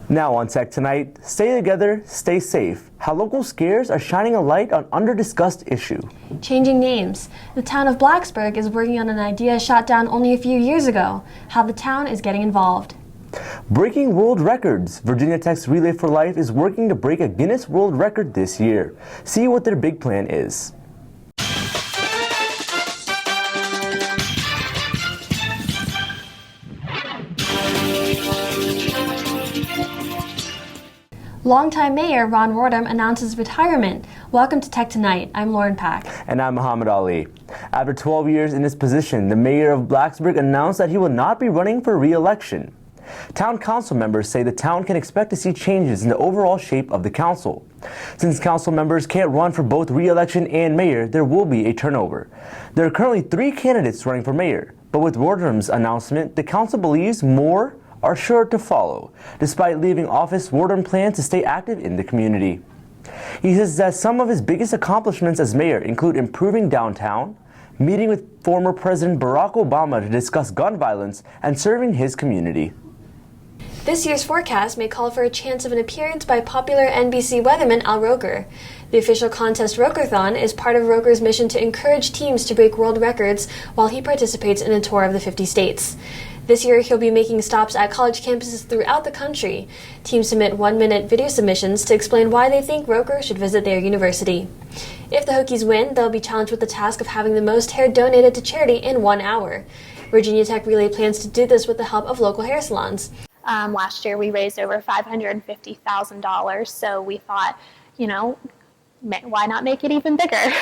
Now on Tech Tonight, stay together, stay safe. How local scares are shining a light on under-discussed issue. Changing names. The town of Blacksburg is working on an idea shot down only a few years ago. How the town is getting involved. Breaking world records. Virginia Tech's Relay for Life is working to break a Guinness World Record this year. See what their big plan is. Longtime Mayor Ron Rordam announces retirement. Welcome to Tech Tonight. I'm Lauren Pack. And I'm Muhammad Ali. After 12 years in his position, the mayor of Blacksburg announced that he will not be running for re-election. Town council members say the town can expect to see changes in the overall shape of the council. Since council members can't run for both re-election and mayor, there will be a turnover. There are currently 3 candidates running for mayor, but with Rordam's announcement, the council believes more are sure to follow. Despite leaving office, Rordam plans to stay active in the community. He says that some of his biggest accomplishments as mayor include improving downtown, meeting with former President Barack Obama to discuss gun violence, and serving his community. This year's forecast may call for a chance of an appearance by popular NBC weatherman Al Roker. The official contest Rokerthon is part of Roker's mission to encourage teams to break world records while he participates in a tour of the 50 states. This year, he'll be making stops at college campuses throughout the country. Teams submit 1-minute video submissions to explain why they think Roker should visit their university. If the Hokies win, they'll be challenged with the task of having the most hair donated to charity in 1 hour. Virginia Tech Relay plans to do this with the help of local hair salons. Last year, we raised over $550,000, so we thought, why not make it even bigger?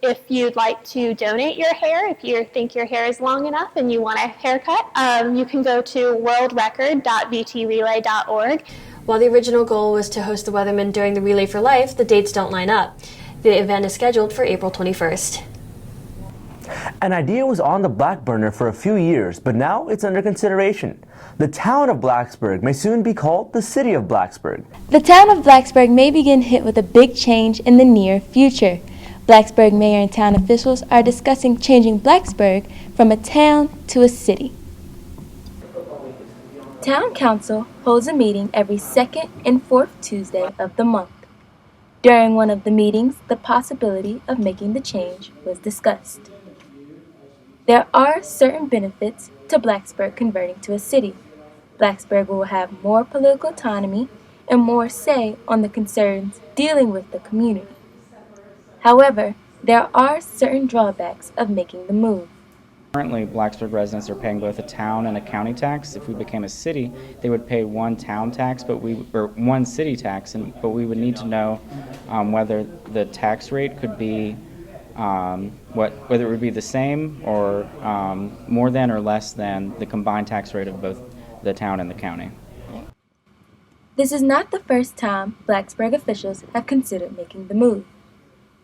If you'd like to donate your hair, if you think your hair is long enough and you want a haircut, you can go to worldrecord.vtrelay.org. While the original goal was to host the Weatherman during the Relay for Life, the dates don't line up. The event is scheduled for April 21st. An idea was on the back burner for a few years, but now it's under consideration. The town of Blacksburg may soon be called the City of Blacksburg. The town of Blacksburg may begin hit with a big change in the near future. Blacksburg mayor and town officials are discussing changing Blacksburg from a town to a city. Town council holds a meeting every second and fourth Tuesday of the month. During one of the meetings, the possibility of making the change was discussed. There are certain benefits to Blacksburg converting to a city. Blacksburg will have more political autonomy and more say on the concerns dealing with the community. However, there are certain drawbacks of making the move. Currently, Blacksburg residents are paying both a town and a county tax. If we became a city, they would pay one town tax, or one city tax, but we would need to know whether the tax rate could be whether it would be the same or more than or less than the combined tax rate of both the town and the county. This is not the first time Blacksburg officials have considered making the move.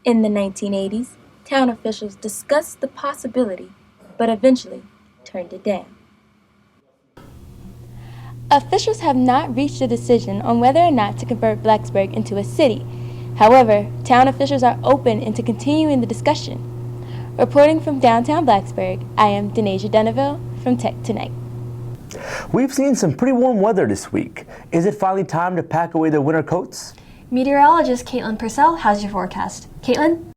In the 1980s, town officials discussed the possibility, but eventually turned it down. Officials have not reached a decision on whether or not to convert Blacksburg into a city. However, town officials are open into continuing the discussion. Reporting from downtown Blacksburg, I am Denasia Dunaville from Tech Tonight. We've seen some pretty warm weather this week. Is it finally time to pack away the winter coats? Meteorologist Caitlin Purcell has your forecast. Caitlin?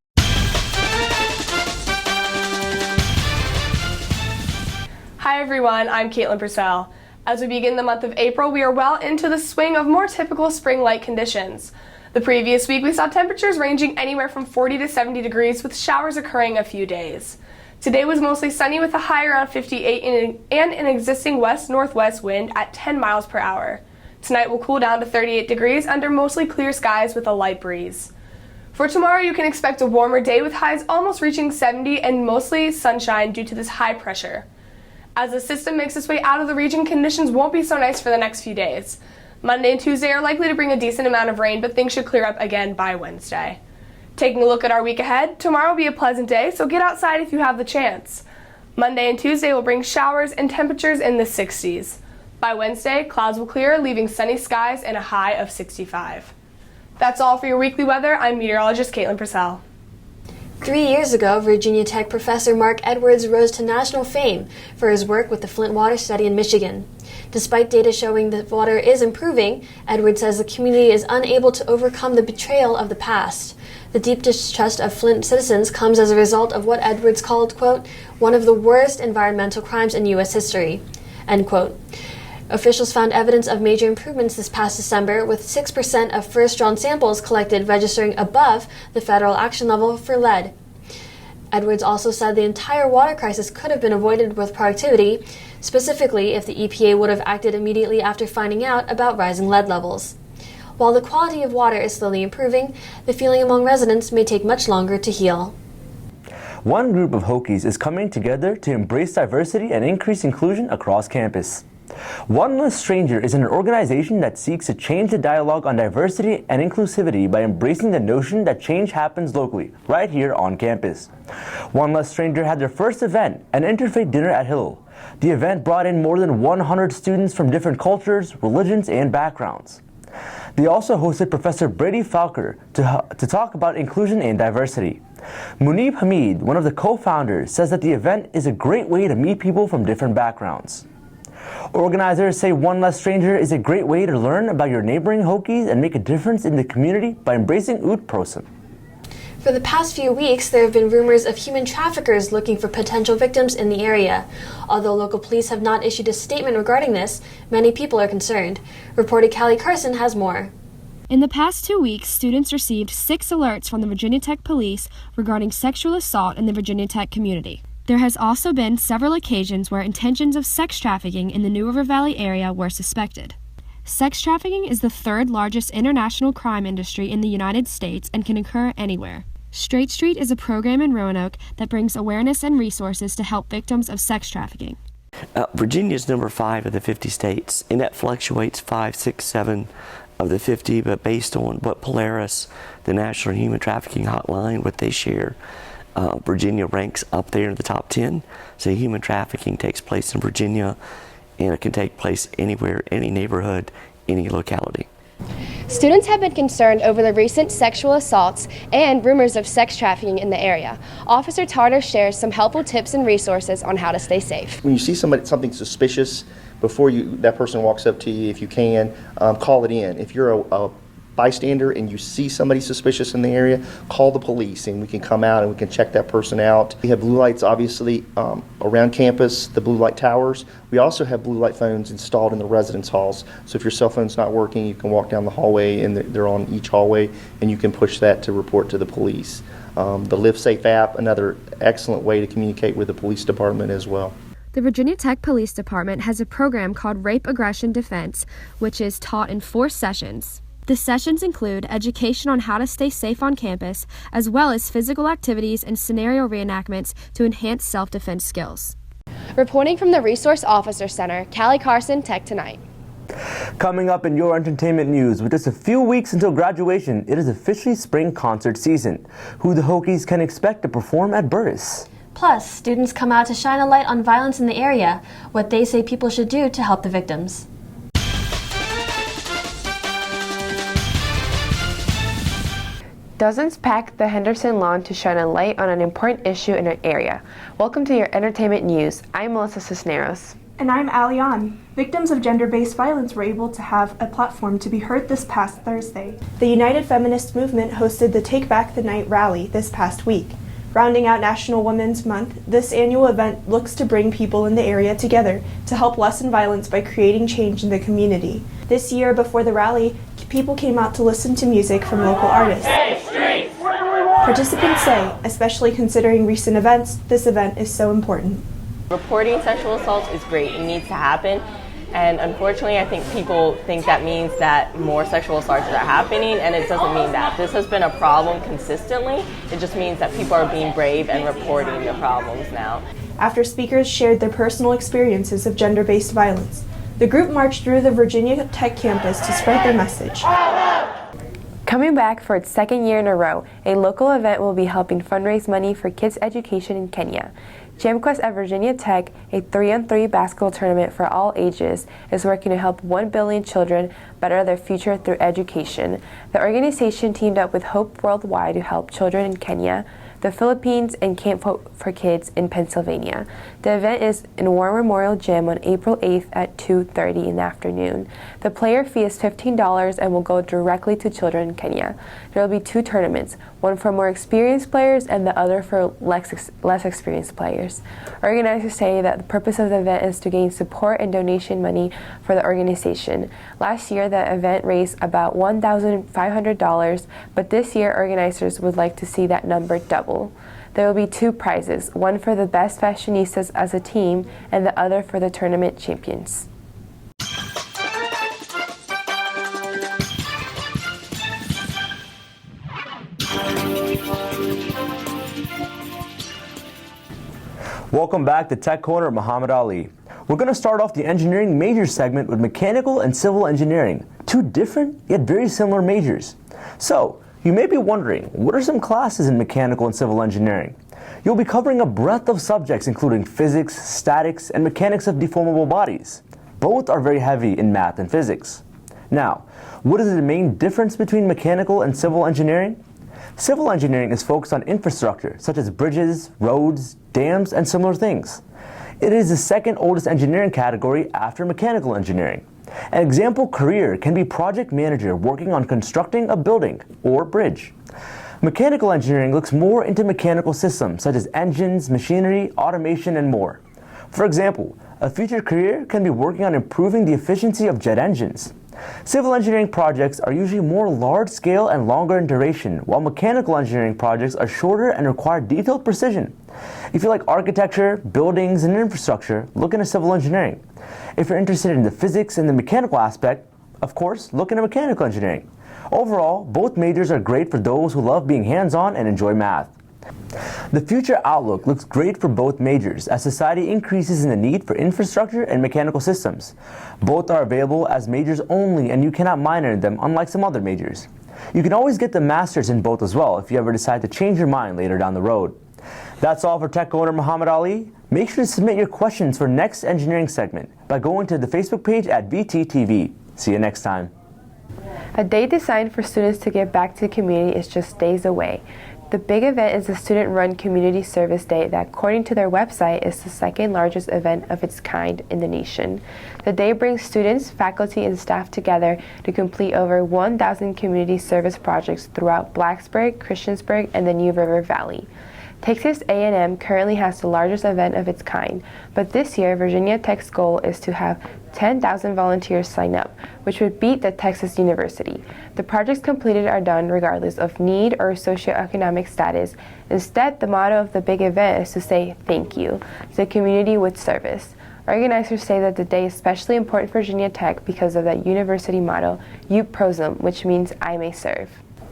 Hi everyone, I'm Caitlin Purcell. As we begin the month of April, we are well into the swing of more typical spring-like conditions. The previous week, we saw temperatures ranging anywhere from 40 to 70 degrees, with showers occurring a few days. Today was mostly sunny with a high around 58 and an existing west-northwest wind at 10 miles per hour. Tonight will cool down to 38 degrees under mostly clear skies with a light breeze. For tomorrow, you can expect a warmer day with highs almost reaching 70 and mostly sunshine due to this high pressure. As the system makes its way out of the region, conditions won't be so nice for the next few days. Monday and Tuesday are likely to bring a decent amount of rain, but things should clear up again by Wednesday. Taking a look at our week ahead, tomorrow will be a pleasant day, so get outside if you have the chance. Monday and Tuesday will bring showers and temperatures in the 60s. By Wednesday, clouds will clear, leaving sunny skies and a high of 65. That's all for your weekly weather. I'm meteorologist Caitlin Purcell. 3 years ago, Virginia Tech professor Mark Edwards rose to national fame for his work with the Flint water study in Michigan. Despite data showing that water is improving, Edwards says the community is unable to overcome the betrayal of the past. The deep distrust of Flint citizens comes as a result of what Edwards called, quote, one of the worst environmental crimes in U.S. history, end quote. Officials found evidence of major improvements this past December, with 6% of first-drawn samples collected registering above the federal action level for lead. Edwards also said the entire water crisis could have been avoided with productivity, specifically if the EPA would have acted immediately after finding out about rising lead levels. While the quality of water is slowly improving, the feeling among residents may take much longer to heal. One group of Hokies is coming together to embrace diversity and increase inclusion across campus. One Less Stranger is an organization that seeks to change the dialogue on diversity and inclusivity by embracing the notion that change happens locally, right here on campus. One Less Stranger had their first event, an interfaith dinner at Hillel. The event brought in more than 100 students from different cultures, religions, and backgrounds. They also hosted Professor Brady Falker to talk about inclusion and diversity. Munib Hamid, one of the co-founders, says that the event is a great way to meet people from different backgrounds. Organizers say One Less Stranger is a great way to learn about your neighboring Hokies and make a difference in the community by embracing Oud Prosem. For the past few weeks, there have been rumors of human traffickers looking for potential victims in the area. Although local police have not issued a statement regarding this, many people are concerned. Reporter Callie Carson has more. In the past 2 weeks, students received 6 alerts from the Virginia Tech Police regarding sexual assault in the Virginia Tech community. There has also been several occasions where intentions of sex trafficking in the New River Valley area were suspected. Sex trafficking is the third largest international crime industry in the United States and can occur anywhere. Straight Street is a program in Roanoke that brings awareness and resources to help victims of sex trafficking. Virginia is number 5 of the 50 states, and that fluctuates 5, 6, 7 of the 50, but based on what Polaris, the National Human Trafficking Hotline, what they share, Virginia ranks up there in the top 10. So human trafficking takes place in Virginia, and it can take place anywhere, any neighborhood, any locality. Students have been concerned over the recent sexual assaults and rumors of sex trafficking in the area. Officer Tarter shares some helpful tips and resources on how to stay safe. When you see something suspicious, before that person walks up to you, if you can, call it in. If you're a bystander and you see somebody suspicious in the area, call the police and we can come out and we can check that person out. We have blue lights obviously around campus, the blue light towers. We also have blue light phones installed in the residence halls. So if your cell phone's not working, you can walk down the hallway and they're on each hallway and you can push that to report to the police. The Live Safe app, another excellent way to communicate with the police department as well. The Virginia Tech Police Department has a program called Rape Aggression Defense, which is taught in 4 sessions. The sessions include education on how to stay safe on campus, as well as physical activities and scenario reenactments to enhance self-defense skills. Reporting from the Resource Officer Center, Callie Carson, Tech Tonight. Coming up in your entertainment news, with just a few weeks until graduation, it is officially spring concert season. Who the Hokies can expect to perform at Burris. Plus, students come out to shine a light on violence in the area, what they say people should do to help the victims. Dozens packed the Henderson lawn to shine a light on an important issue in an area. Welcome to your entertainment news. I'm Melissa Cisneros. And I'm Ali On. Victims of gender-based violence were able to have a platform to be heard this past Thursday. The United Feminist Movement hosted the Take Back the Night rally this past week. Rounding out National Women's Month, this annual event looks to bring people in the area together to help lessen violence by creating change in the community. This year, before the rally, people came out to listen to music from local artists. Participants say, especially considering recent events, this event is so important. Reporting sexual assaults is great. It needs to happen. And unfortunately, I think people think that means that more sexual assaults are happening, and it doesn't mean that. This has been a problem consistently. It just means that people are being brave and reporting the problems now. After speakers shared their personal experiences of gender-based violence, the group marched through the Virginia Tech campus to spread their message. Coming back for its second year in a row, a local event will be helping fundraise money for kids' education in Kenya. JamQuest at Virginia Tech, a 3-on-3 basketball tournament for all ages, is working to help 1 billion children better their future through education. The organization teamed up with Hope Worldwide to help children in Kenya the Philippines, and Camp Hope for Kids in Pennsylvania. The event is in War Memorial Gym on April 8th at 2:30 in the afternoon. The player fee is $15 and will go directly to children in Kenya. There will be 2 tournaments, one for more experienced players and the other for less experienced players. Organizers say that the purpose of the event is to gain support and donation money for the organization. Last year, the event raised about $1,500, but this year organizers would like to see that number double. There will be 2 prizes, one for the best fashionistas as a team and the other for the tournament champions. Welcome back to Tech Corner, Muhammad Ali. We're going to start off the engineering major segment with mechanical and civil engineering, 2 different yet very similar majors. So, you may be wondering, what are some classes in mechanical and civil engineering? You'll be covering a breadth of subjects including physics, statics, and mechanics of deformable bodies. Both are very heavy in math and physics. Now, what is the main difference between mechanical and civil engineering? Civil engineering is focused on infrastructure, such as bridges, roads, dams, and similar things. It is the second oldest engineering category after mechanical engineering. An example career can be project manager working on constructing a building or bridge. Mechanical engineering looks more into mechanical systems such as engines, machinery, automation, and more. For example, a future career can be working on improving the efficiency of jet engines. Civil engineering projects are usually more large-scale and longer in duration, while mechanical engineering projects are shorter and require detailed precision. If you like architecture, buildings, and infrastructure, look into civil engineering. If you're interested in the physics and the mechanical aspect, of course, look into mechanical engineering. Overall, both majors are great for those who love being hands-on and enjoy math. The future outlook looks great for both majors as society increases in the need for infrastructure and mechanical systems. Both are available as majors only, and you cannot minor in them unlike some other majors. You can always get the masters in both as well if you ever decide to change your mind later down the road. That's all for Tech Owner Muhammad Ali. Make sure to submit your questions for next engineering segment by going to the Facebook page at VTTV. See you next time. A day designed for students to give back to the community is just days away. The big event is the Student-Run Community Service Day that, according to their website, is the second largest event of its kind in the nation. The day brings students, faculty, and staff together to complete over 1,000 community service projects throughout Blacksburg, Christiansburg, and the New River Valley. Texas A&M currently has the largest event of its kind, but this year Virginia Tech's goal is to have 10,000 volunteers sign up, which would beat the Texas University. The projects completed are done regardless of need or socioeconomic status. Instead, the motto of the big event is to say thank you to the community with service. Organizers say that the day is especially important for Virginia Tech because of that university motto, Ut Prosim, which means I may serve.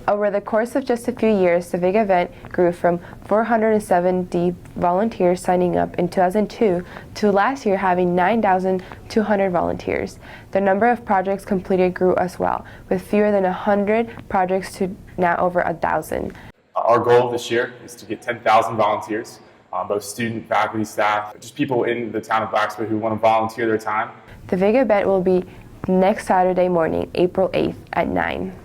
Over the course of just a few years, the big event grew from 470 volunteers signing up in 2002 to last year having 9,200 volunteers. The number of projects completed grew as well, with fewer than 100 projects to now over 1,000. Our goal this year is to get 10,000 volunteers, both student, faculty, staff, just people in the town of Blacksburg who want to volunteer their time. The big event will be next Saturday morning, April 8th at 9.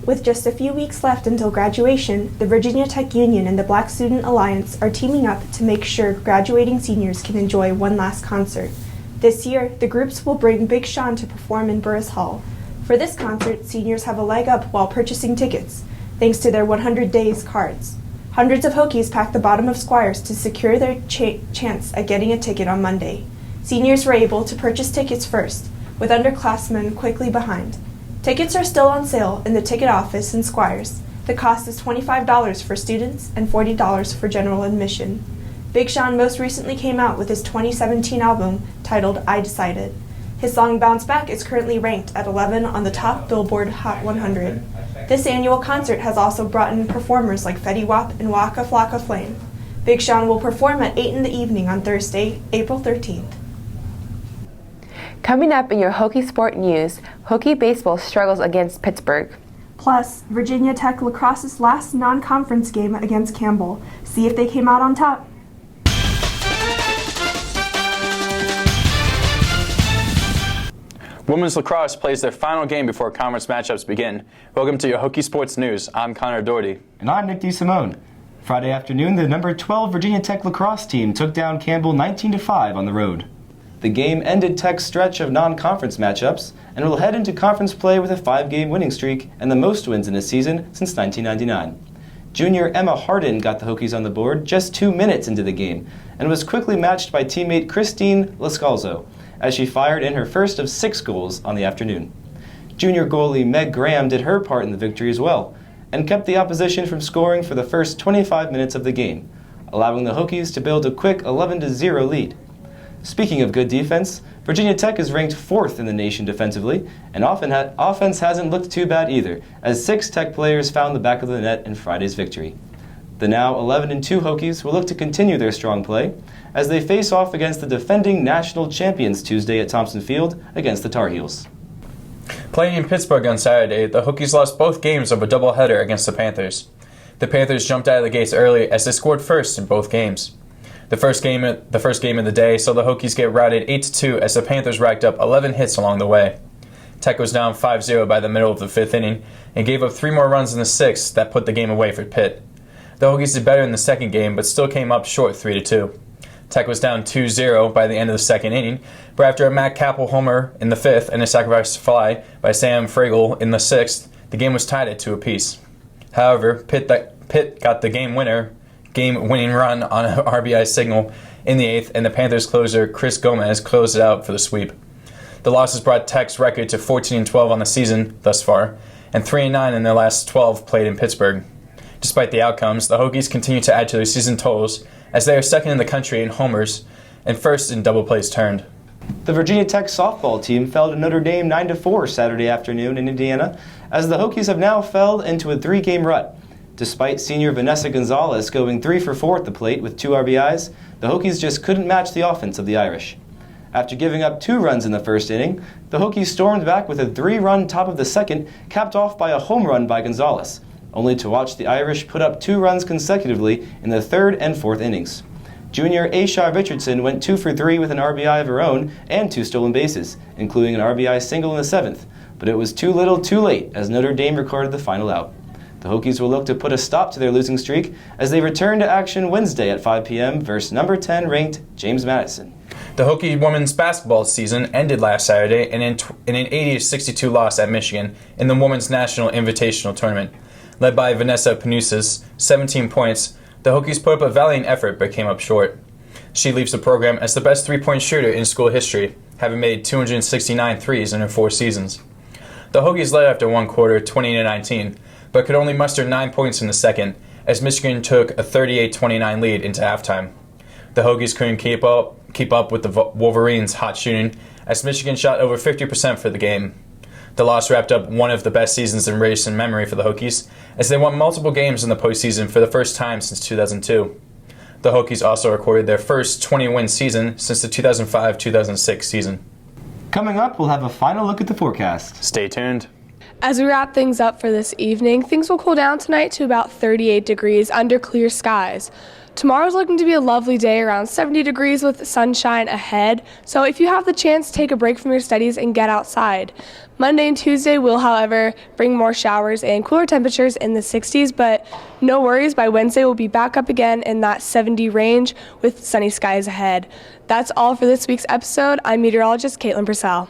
With just a few weeks left until graduation, the Virginia Tech Union and the Black Student Alliance are teaming up to make sure graduating seniors can enjoy one last concert. This year, the groups will bring Big Sean to perform in Burris Hall. For this concert, seniors have a leg up while purchasing tickets, thanks to their 100 Days cards. Hundreds of Hokies packed the bottom of Squires to secure their chance at getting a ticket on Monday. Seniors were able to purchase tickets first, with underclassmen quickly behind. Tickets are still on sale in the ticket office in Squires. The cost is $25 for students and $40 for general admission. Big Sean most recently came out with his 2017 album titled I Decided. His song Bounce Back is currently ranked at 11 on the top Billboard Hot 100. This annual concert has also brought in performers like Fetty Wap and Waka Flocka Flame. Big Sean will perform at 8 in the evening on Thursday, April 13th. Coming up in your Hokie Sport news, Hokie baseball struggles against Pittsburgh. Plus, Virginia Tech lacrosse's last non-conference game against Campbell. See if they came out on top. Women's lacrosse plays their final game before conference matchups begin. Welcome to your Hokie Sports News. I'm Connor Doherty. And I'm Nick DeSimone. Friday afternoon, the number 12 Virginia Tech lacrosse team took down Campbell 19-5 on the road. The game ended Tech's stretch of non-conference matchups and will head into conference play with a 5-game winning streak and the most wins in a season since 1999. Junior Emma Hardin got the Hokies on the board just 2 minutes into the game and was quickly matched by teammate Christine Lascalzo as she fired in her first of 6 goals on the afternoon. Junior goalie Meg Graham did her part in the victory as well and kept the opposition from scoring for the first 25 minutes of the game, allowing the Hokies to build a quick 11-0 lead. Speaking of good defense, Virginia Tech is ranked 4th in the nation defensively, and offense hasn't looked too bad either, as 6 Tech players found the back of the net in Friday's victory. The now 11-2 Hokies will look to continue their strong play as they face off against the defending national champions Tuesday at Thompson Field against the Tar Heels. Playing in Pittsburgh on Saturday, the Hokies lost both games of a doubleheader against the Panthers. The Panthers jumped out of the gates early as they scored first in both games. The first game of the day saw the Hokies get routed 8-2 as the Panthers racked up 11 hits along the way. Tech was down 5-0 by the middle of the 5th inning and gave up 3 more runs in the 6th that put the game away for Pitt. The Hokies did better in the second game but still came up short 3-2. Tech was down 2-0 by the end of the second inning, but after a Matt Capel homer in the 5th and a sacrifice fly by Sam Fragel in the 6th, the game was tied at 2 apiece. However, Pitt got the game-winning run on an RBI signal in the 8th, and the Panthers closer Chris Gomez closed it out for the sweep. The losses brought Tech's record to 14-12 on the season thus far, and 3-9 in their last 12 played in Pittsburgh. Despite the outcomes, the Hokies continue to add to their season totals as they are second in the country in homers and first in double plays turned. The Virginia Tech softball team fell to Notre Dame 9-4 Saturday afternoon in Indiana, as the Hokies have now fell into a 3-game rut. Despite senior Vanessa Gonzalez going 3 for 4 at the plate with 2 RBIs, the Hokies just couldn't match the offense of the Irish. After giving up 2 runs in the first inning, the Hokies stormed back with a 3-run top of the second, capped off by a home run by Gonzalez, only to watch the Irish put up 2 runs consecutively in the 3rd and 4th innings. Junior Aisha Richardson went 2 for 3 with an RBI of her own and 2 stolen bases, including an RBI single in the 7th, but it was too little too late as Notre Dame recorded the final out. The Hokies will look to put a stop to their losing streak as they return to action Wednesday at 5 p.m. versus number 10 ranked James Madison. The Hokie women's basketball season ended last Saturday in an 80-62 loss at Michigan in the Women's National Invitational Tournament. Led by Vanessa Panusas, 17 points, the Hokies put up a valiant effort but came up short. She leaves the program as the best three-point shooter in school history, having made 269 threes in her 4 seasons. The Hokies led after one quarter 20-19, but could only muster 9 points in the second, as Michigan took a 38-29 lead into halftime. The Hokies couldn't keep up with the Wolverines' hot shooting, as Michigan shot over 50% for the game. The loss wrapped up one of the best seasons in recent memory for the Hokies, as they won multiple games in the postseason for the first time since 2002. The Hokies also recorded their first 20-win season since the 2005-2006 season. Coming up, we'll have a final look at the forecast. Stay tuned. As we wrap things up for this evening, things will cool down tonight to about 38 degrees under clear skies. Tomorrow's looking to be a lovely day, around 70 degrees with sunshine ahead, so if you have the chance, take a break from your studies and get outside. Monday and Tuesday will, however, bring more showers and cooler temperatures in the 60s, but no worries, by Wednesday we'll be back up again in that 70 range with sunny skies ahead. That's all for this week's episode. I'm meteorologist Caitlin Purcell.